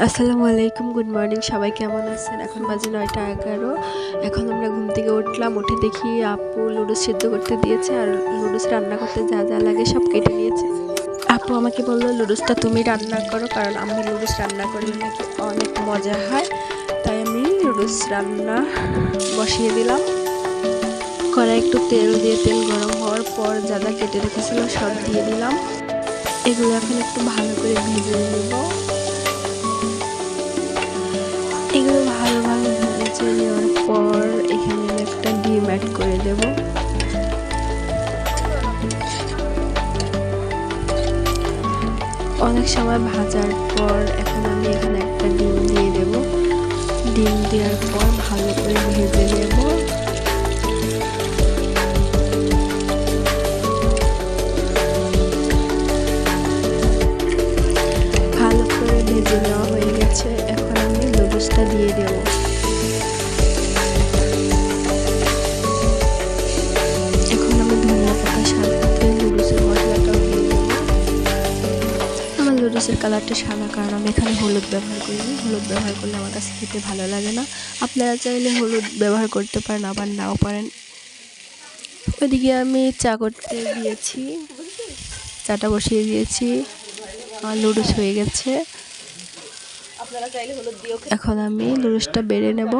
আসসালামু আলাইকুম, good morning. সবাই কেমন আছেন? এখন বাজে 9টা 11। এখন আমরা ঘুম থেকে উঠলাম, উঠে দেখি আপু লুডুস সিদ্ধ করতে দিয়েছে আর লুডুস রান্না করতে যা যা লাগে সব কেটে নিয়েছে। আপু আমাকে বললো লুডুসটা তুমি রান্না করো, কারণ আমি লুডুস রান্না করলে নাকি অনেক মজা হয়। তাই আমি লুডুস রান্না বসিয়ে দিলাম। কড়াই একটু তেল দিয়ে, তেল গরম হওয়ার পর যা যা কেটে রেখেছিল সব দিয়ে দিলাম। এগুলো এখন একটু ভালো করে ভেজে নেব। এগুলো ভালোভাবে ভেজে নেওয়ার পর এখানে আমি একটা ডিম অ্যাড করে দেব। অনেক সময় ভাজার পর এখন আমি এখানে একটা ডিম দিয়ে দেব। ডিম দেওয়ার পর ভালো করে ভেজে নেব। ভালো করে ভেজে নেওয়া হয়ে গেছে, এখন আমি লুডুসটা দিয়ে দেব। এখন আমি ধনিয়া পাতার সাথে লুডুসের মশলাটাও দিয়ে দেব। আমার লুডুসের কালারটা সাদা, কারণ আমি এখানে হলুদ ব্যবহার করিনি। হলুদ ব্যবহার করলে আমার কাছে খেতে ভালো লাগে না। আপনারা চাইলে হলুদ ব্যবহার করতে পারেন, আবার নাও পারেন। ওইদিকে আমি চা করতে দিয়েছি, চাটা বসিয়ে দিয়েছি। আমার লুডুস হয়ে গেছে। এখন আমি লুডুসটা বেড়ে নেব।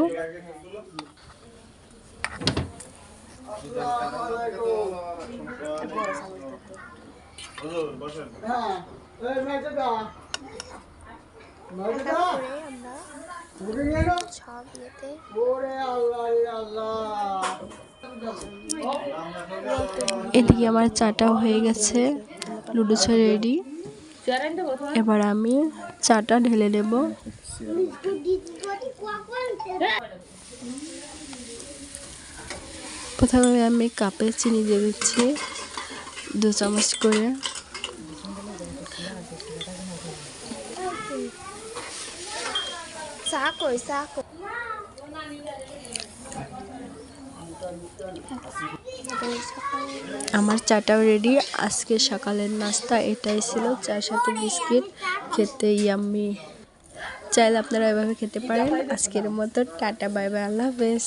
এদিকে আমার চাটাও হয়ে গেছে, লুডুস রেডি। এবার আমি চাটা ঢেলে নেব। প্রথমে আমি কাপে চিনি দিয়ে দিচ্ছি 2 চামচ করে। আমার চাটাও রেডি। আজকে সকালের নাস্তা এটাই ছিল, চার সাথে বিস্কিট। খেতে ইয়াম্মি। চাইলে আপনারা এভাবে খেতে পারেন। আজকের মতো টাটা, বাই বাই, আল্লাহ হাফেজ।